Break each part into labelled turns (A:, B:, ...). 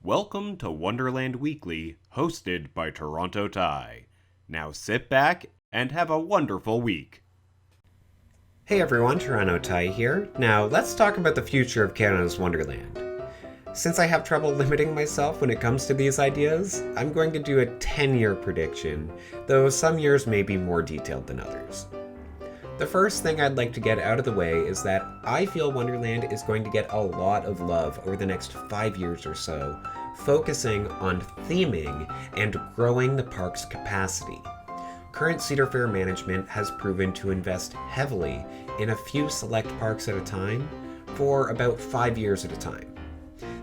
A: Welcome to Wonderland Weekly, hosted by Toronto Ty. Now sit back and have a wonderful week.
B: Hey everyone, Toronto Ty here. Now let's talk about the future of Canada's Wonderland. Since I have trouble limiting myself when it comes to these ideas, I'm going to do a 10-year prediction, though some years may be more detailed than others. The first thing I'd like to get out of the way is that I feel Wonderland is going to get a lot of love over the next 5 years or so, focusing on theming and growing the park's capacity. Current Cedar Fair management has proven to invest heavily in a few select parks at a time for about 5 years at a time.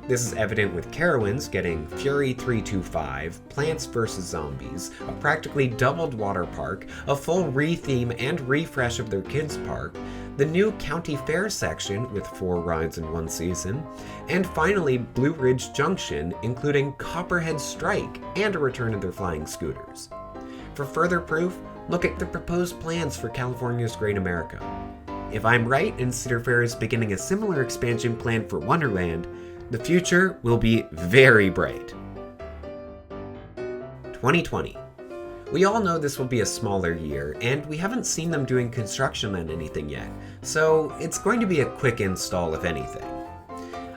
B: This is evident with Carowinds getting Fury 325, Plants vs. Zombies, a practically doubled water park, a full re-theme and refresh of their kids' park, the new County Fair section with 4 rides in 1 season, and finally Blue Ridge Junction, including Copperhead Strike and a return of their flying scooters. For further proof, look at the proposed plans for California's Great America. If I'm right and Cedar Fair is beginning a similar expansion plan for Wonderland, the future will be very bright. 2020. We all know this will be a smaller year, and we haven't seen them doing construction on anything yet, so it's going to be a quick install if anything.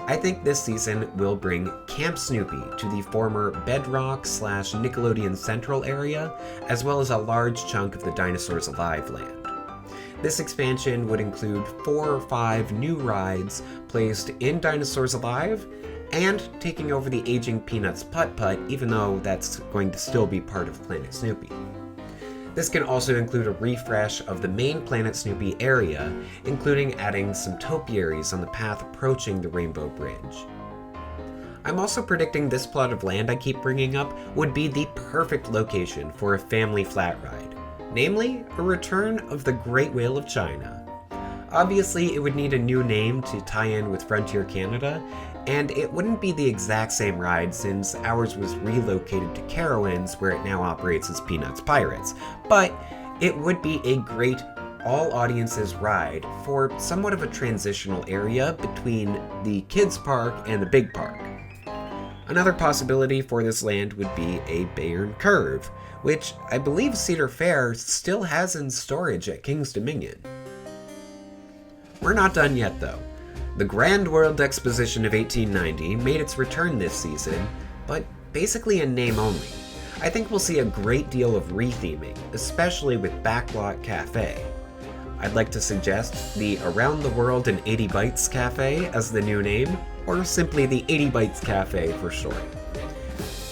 B: I think this season will bring Camp Snoopy to the former Bedrock/Nickelodeon Central area, as well as a large chunk of the Dinosaurs Alive land. This expansion would include 4 or 5 new rides placed in Dinosaurs Alive, and taking over the aging Peanuts Putt-Putt, even though that's going to still be part of Planet Snoopy. This can also include a refresh of the main Planet Snoopy area, including adding some topiaries on the path approaching the Rainbow Bridge. I'm also predicting this plot of land I keep bringing up would be the perfect location for a family flat ride. Namely, a return of the Great Whale of China. Obviously, it would need a new name to tie in with Frontier Canada, and it wouldn't be the exact same ride since ours was relocated to Carowinds, where it now operates as Peanuts Pirates, but it would be a great all-audiences ride for somewhat of a transitional area between the kids' park and the big park. Another possibility for this land would be a Bayern Curve, which I believe Cedar Fair still has in storage at King's Dominion. We're not done yet though. The Grand World Exposition of 1890 made its return this season, but basically in name only. I think we'll see a great deal of retheming, especially with Backlot Cafe. I'd like to suggest the Around the World in 80 Bites Cafe as the new name, or simply the 80 Bites Cafe for short.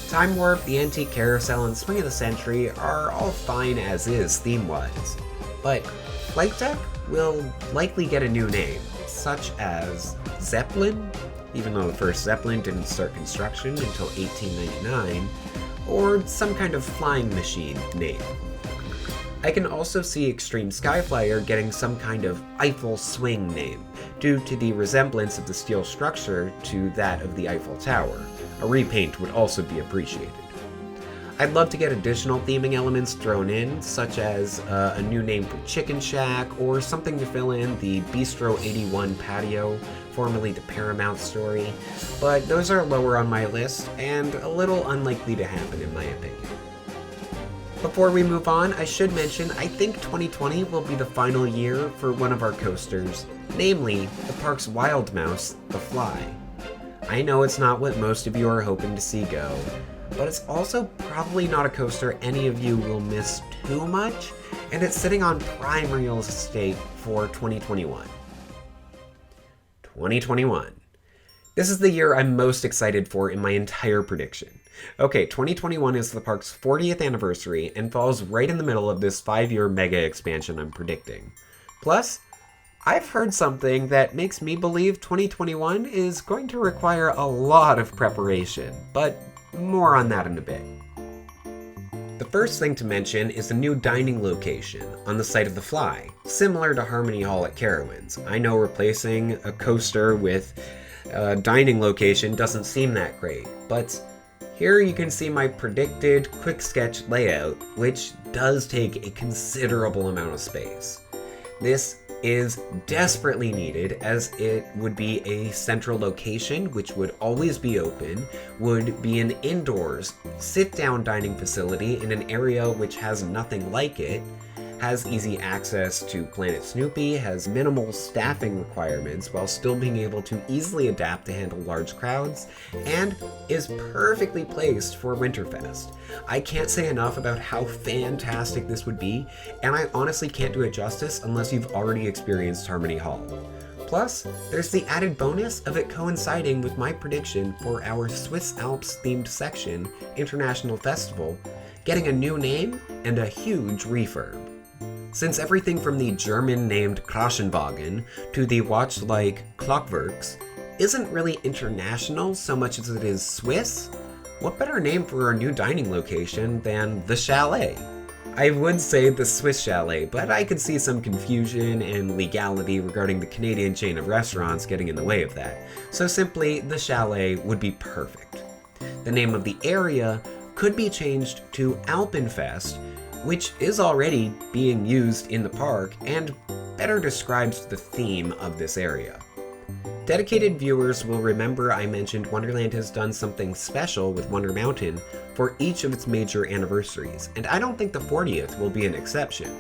B: Time Warp, the Antique Carousel, and Swing of the Century are all fine as is theme-wise, but Flight Deck will likely get a new name, such as Zeppelin, even though the first Zeppelin didn't start construction until 1899, or some kind of flying machine name. I can also see Extreme Skyflyer getting some kind of Eiffel Swing name, due to the resemblance of the steel structure to that of the Eiffel Tower. A repaint would also be appreciated. I'd love to get additional theming elements thrown in, such as a new name for Chicken Shack, or something to fill in the Bistro 81 patio, formerly the Paramount Story, but those are lower on my list, and a little unlikely to happen in my opinion. Before we move on, I should mention I think 2020 will be the final year for one of our coasters, namely the park's Wild Mouse, The Fly. I know it's not what most of you are hoping to see go, but it's also probably not a coaster any of you will miss too much, and it's sitting on prime real estate for 2021. 2021. This is the year I'm most excited for in my entire prediction. Okay, 2021 is the park's 40th anniversary and falls right in the middle of this 5-year mega expansion I'm predicting. Plus, I've heard something that makes me believe 2021 is going to require a lot of preparation, but more on that in a bit. The first thing to mention is the new dining location on the site of the Fly, similar to Harmony Hall at Carowinds. I know replacing a coaster with a dining location doesn't seem that great, but here you can see my predicted quick sketch layout, which does take a considerable amount of space. This is desperately needed, as it would be a central location which would always be open, would be an indoors sit-down dining facility in an area which has nothing like it, has easy access to Planet Snoopy, has minimal staffing requirements while still being able to easily adapt to handle large crowds, and is perfectly placed for Winterfest. I can't say enough about how fantastic this would be, and I honestly can't do it justice unless you've already experienced Harmony Hall. Plus, there's the added bonus of it coinciding with my prediction for our Swiss Alps themed section, International Festival, getting a new name and a huge refurb. Since everything from the German-named Kraschenwagen to the watch-like Clockworks isn't really international so much as it is Swiss, what better name for our new dining location than the Chalet? I would say the Swiss Chalet, but I could see some confusion and legality regarding the Canadian chain of restaurants getting in the way of that, so simply the Chalet would be perfect. The name of the area could be changed to Alpenfest, which is already being used in the park and better describes the theme of this area. Dedicated viewers will remember I mentioned Wonderland has done something special with Wonder Mountain for each of its major anniversaries, and I don't think the 40th will be an exception.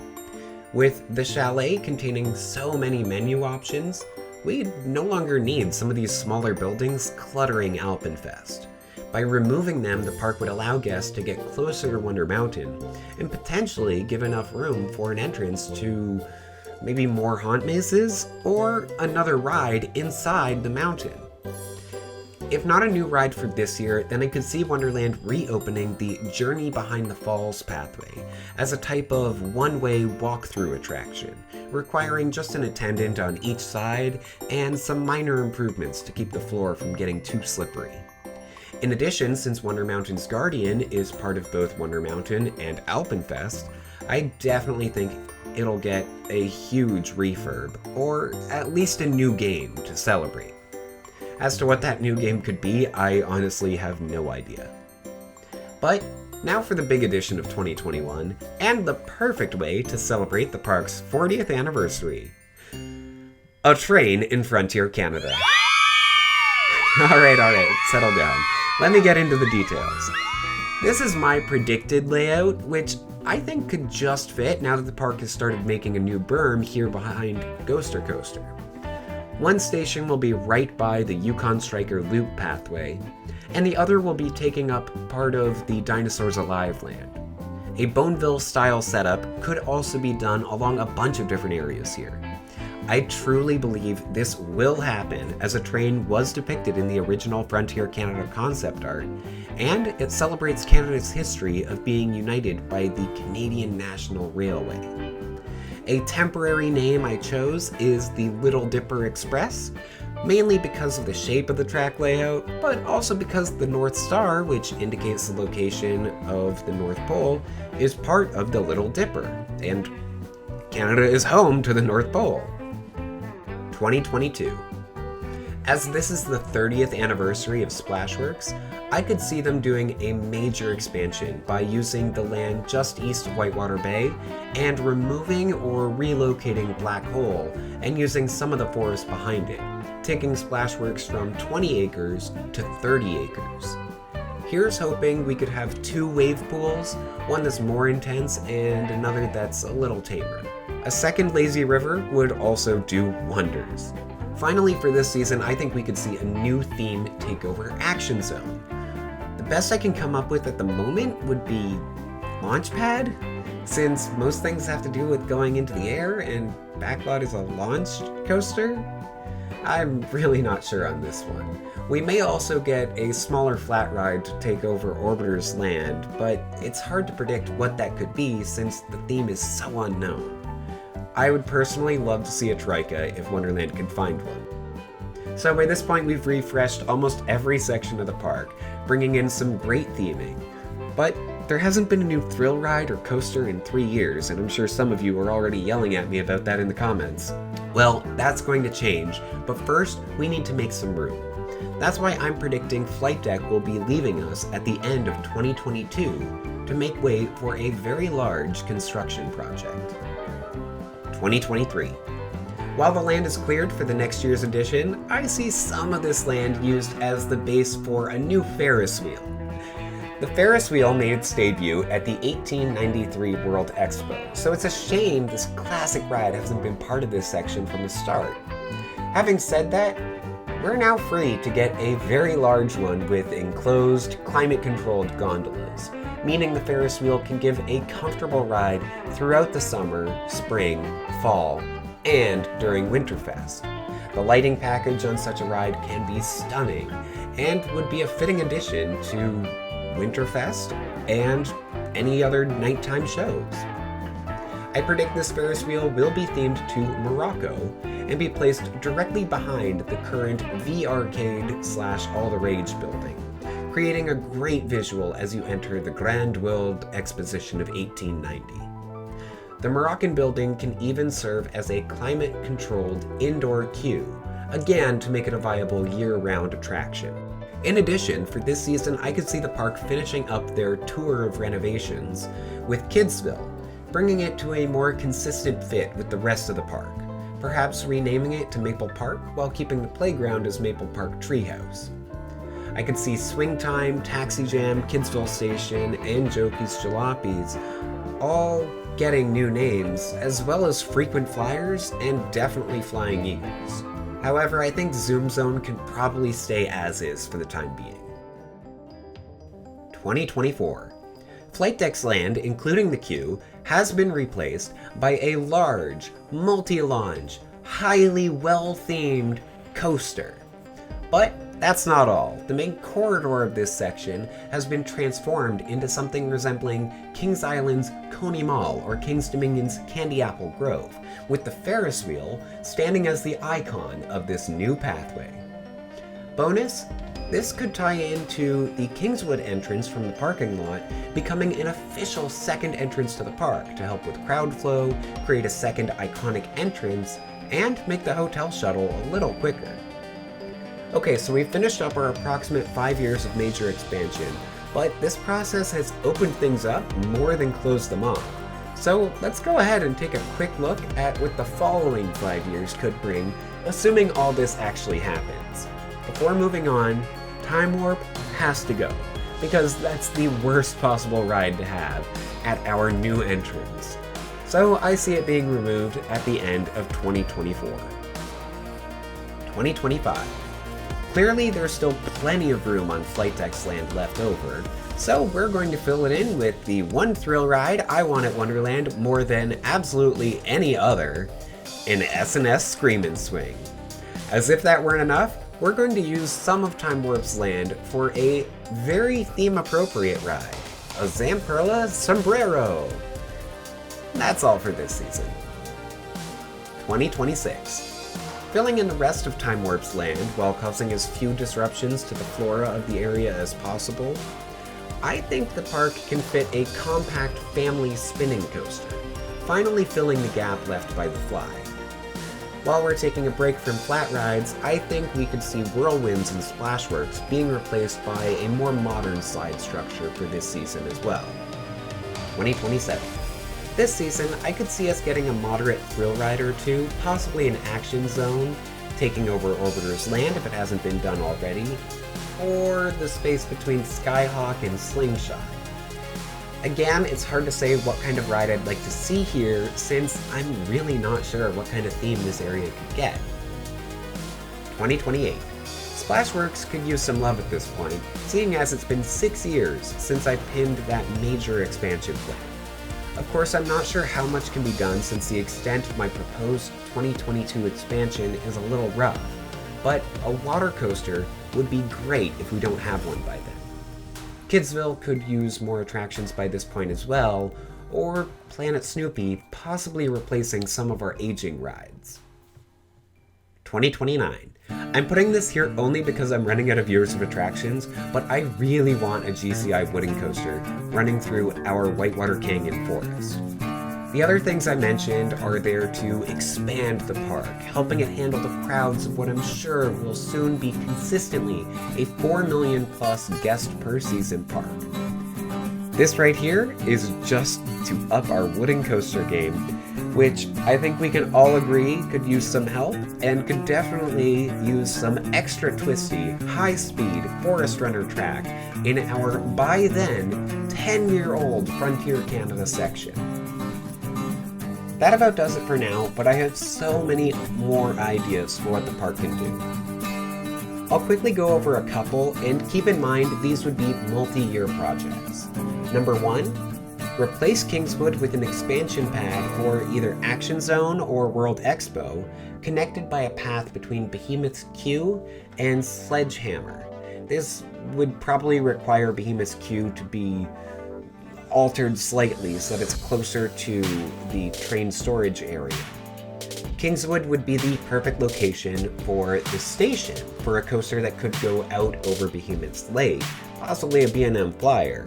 B: With the Chalet containing so many menu options, we no longer need some of these smaller buildings cluttering Alpenfest. By removing them, the park would allow guests to get closer to Wonder Mountain and potentially give enough room for an entrance to maybe more haunt mazes or another ride inside the mountain. If not a new ride for this year, then I could see Wonderland reopening the Journey Behind the Falls pathway as a type of one-way walkthrough attraction, requiring just an attendant on each side and some minor improvements to keep the floor from getting too slippery. In addition, since Wonder Mountain's Guardian is part of both Wonder Mountain and Alpenfest, I definitely think it'll get a huge refurb, or at least a new game to celebrate. As to what that new game could be, I honestly have no idea. But now for the big edition of 2021, and the perfect way to celebrate the park's 40th anniversary. A train in Frontier Canada. Alright, settle down. Let me get into the details. This is my predicted layout, which I think could just fit now that the park has started making a new berm here behind Ghoster Coaster. One station will be right by the Yukon Striker Loop pathway, and the other will be taking up part of the Dinosaurs Alive land. A Boneville-style setup could also be done along a bunch of different areas here. I truly believe this will happen, as a train was depicted in the original Frontier Canada concept art, and it celebrates Canada's history of being united by the Canadian National Railway. A temporary name I chose is the Little Dipper Express, mainly because of the shape of the track layout, but also because the North Star, which indicates the location of the North Pole, is part of the Little Dipper, and Canada is home to the North Pole. 2022. As this is the 30th anniversary of Splashworks, I could see them doing a major expansion by using the land just east of Whitewater Bay and removing or relocating Black Hole and using some of the forest behind it, taking Splashworks from 20 acres to 30 acres. Here's hoping we could have two wave pools, one that's more intense and another that's a little tamer. A second lazy river would also do wonders. Finally, for this season, I think we could see a new theme take over Action Zone. The best I can come up with at the moment would be Launchpad, since most things have to do with going into the air and Backlot is a launched coaster. I'm really not sure on this one. We may also get a smaller flat ride to take over Orbiter's land, but it's hard to predict what that could be since the theme is so unknown. I would personally love to see a Troika if Wonderland could find one. So by this point we've refreshed almost every section of the park, bringing in some great theming. But there hasn't been a new thrill ride or coaster in 3 years, and I'm sure some of you are already yelling at me about that in the comments. Well, that's going to change, but first we need to make some room. That's why I'm predicting Flight Deck will be leaving us at the end of 2022 to make way for a very large construction project. 2023. While the land is cleared for the next year's edition, I see some of this land used as the base for a new Ferris wheel. The Ferris wheel made its debut at the 1893 World Expo, so it's a shame this classic ride hasn't been part of this section from the start. Having said that, we're now free to get a very large one with enclosed, climate-controlled gondolas, meaning the Ferris wheel can give a comfortable ride throughout the summer, spring, fall, and during Winterfest. The lighting package on such a ride can be stunning and would be a fitting addition to Winterfest and any other nighttime shows. I predict this Ferris wheel will be themed to Morocco and be placed directly behind the current V Arcade / All the Rage building, creating a great visual as you enter the Grand World Exposition of 1890. The Moroccan building can even serve as a climate-controlled indoor queue, again to make it a viable year-round attraction. In addition, for this season, I could see the park finishing up their tour of renovations with Kidsville, bringing it to a more consistent fit with the rest of the park, perhaps renaming it to Maple Park while keeping the playground as Maple Park Treehouse. I could see Swing Time, Taxi Jam, Kidsville Station, and Jokey's Jalopies all getting new names, as well as frequent flyers and definitely Flying Eagles. However, I think Zoom Zone can probably stay as is for the time being. 2024. Flight Deck's land, including the queue, has been replaced by a large, multi-launch, highly well-themed coaster. But that's not all. The main corridor of this section has been transformed into something resembling Kings Island's Coney Mall or Kings Dominion's Candy Apple Grove, with the Ferris wheel standing as the icon of this new pathway. Bonus, this could tie into the Kingswood entrance from the parking lot becoming an official second entrance to the park to help with crowd flow, create a second iconic entrance, and make the hotel shuttle a little quicker. Okay, so we've finished up our approximate 5 years of major expansion, but this process has opened things up more than closed them off. So let's go ahead and take a quick look at what the following 5 years could bring, assuming all this actually happens. Before moving on, Time Warp has to go, because that's the worst possible ride to have at our new entrance. So I see it being removed at the end of 2024. 2025. Clearly, there's still plenty of room on Flight Deck's land left over, so we're going to fill it in with the one thrill ride I want at Wonderland more than absolutely any other, an S&S Screamin' Swing. As if that weren't enough, we're going to use some of Time Warp's land for a very theme-appropriate ride, a Zamperla Sombrero. That's all for this season. 2026. Filling in the rest of Time Warp's land while causing as few disruptions to the flora of the area as possible, I think the park can fit a compact family spinning coaster, finally filling the gap left by the Fly. While we're taking a break from flat rides, I think we could see Whirlwinds and Splashworks being replaced by a more modern slide structure for this season as well. 2027. This season, I could see us getting a moderate thrill ride or two, possibly an action zone, taking over Orbiter's Land if it hasn't been done already, or the space between Skyhawk and Slingshot. Again, it's hard to say what kind of ride I'd like to see here, since I'm really not sure what kind of theme this area could get. 2028. Splashworks could use some love at this point, seeing as it's been 6 years since I pinned that major expansion plan. Of course, I'm not sure how much can be done since the extent of my proposed 2022 expansion is a little rough, but a water coaster would be great if we don't have one by then. Kidsville could use more attractions by this point as well, or Planet Snoopy possibly replacing some of our aging rides. 2029. I'm putting this here only because I'm running out of years of attractions, but I really want a GCI wooden coaster running through our Whitewater Canyon forest. The other things I mentioned are there to expand the park, helping it handle the crowds of what I'm sure will soon be consistently a 4 million plus guest per season park. This right here is just to up our wooden coaster game which I think we can all agree could use some help and could definitely use some extra twisty, high-speed Forest Runner track in our, by then, 10-year-old Frontier Canada section. That about does it for now, but I have so many more ideas for what the park can do. I'll quickly go over a couple, and keep in mind these would be multi-year projects. Number 1, replace Kingswood with an expansion pad for either Action Zone or World Expo, connected by a path between Behemoth's Queue and Sledgehammer. This would probably require Behemoth's Queue to be altered slightly so that it's closer to the train storage area. Kingswood would be the perfect location for the station for a coaster that could go out over Behemoth's Lake, possibly a B&M Flyer.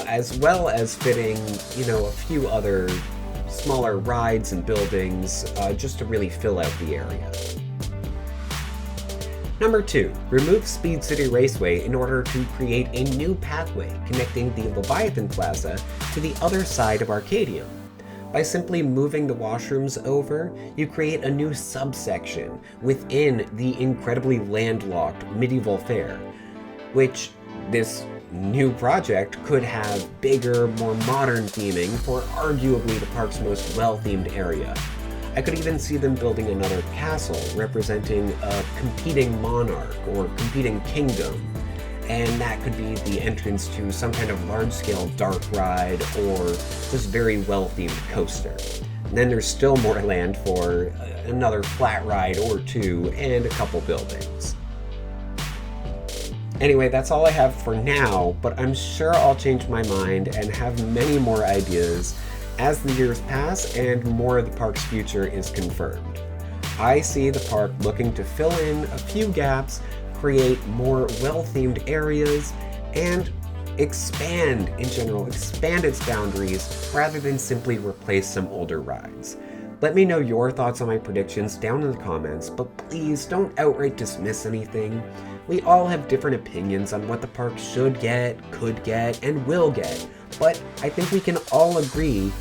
B: As well as fitting, a few other smaller rides and buildings just to really fill out the area. Number 2, remove Speed City Raceway in order to create a new pathway connecting the Leviathan Plaza to the other side of Arcadium. By simply moving the washrooms over, you create a new subsection within the incredibly landlocked Medieval Fair, which this new project could have bigger, more modern theming for arguably the park's most well-themed area. I could even see them building another castle representing a competing monarch or competing kingdom, and that could be the entrance to some kind of large-scale dark ride or just very well-themed coaster. And then there's still more land for another flat ride or two and a couple buildings. Anyway, that's all I have for now, but I'm sure I'll change my mind and have many more ideas as the years pass and more of the park's future is confirmed. I see the park looking to fill in a few gaps, create more well-themed areas, and expand its boundaries rather than simply replace some older rides. Let me know your thoughts on my predictions down in the comments, but please don't outright dismiss anything. We all have different opinions on what the park should get, could get, and will get, but I think we can all agree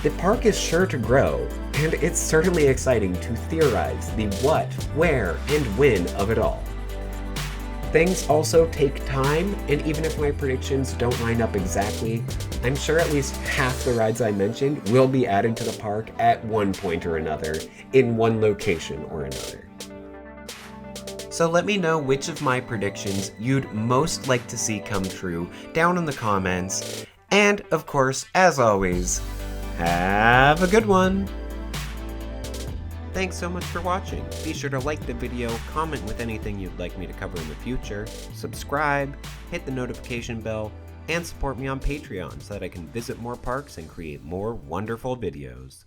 B: the park is sure to grow, and it's certainly exciting to theorize the what, where, and when of it all. Things also take time, and even if my predictions don't line up exactly, I'm sure at least half the rides I mentioned will be added to the park at one point or another, in one location or another. So let me know which of my predictions you'd most like to see come true down in the comments, and of course, as always, have a good one! Thanks so much for watching. Be sure to like the video, comment with anything you'd like me to cover in the future, subscribe, hit the notification bell, and support me on Patreon so that I can visit more parks and create more wonderful videos.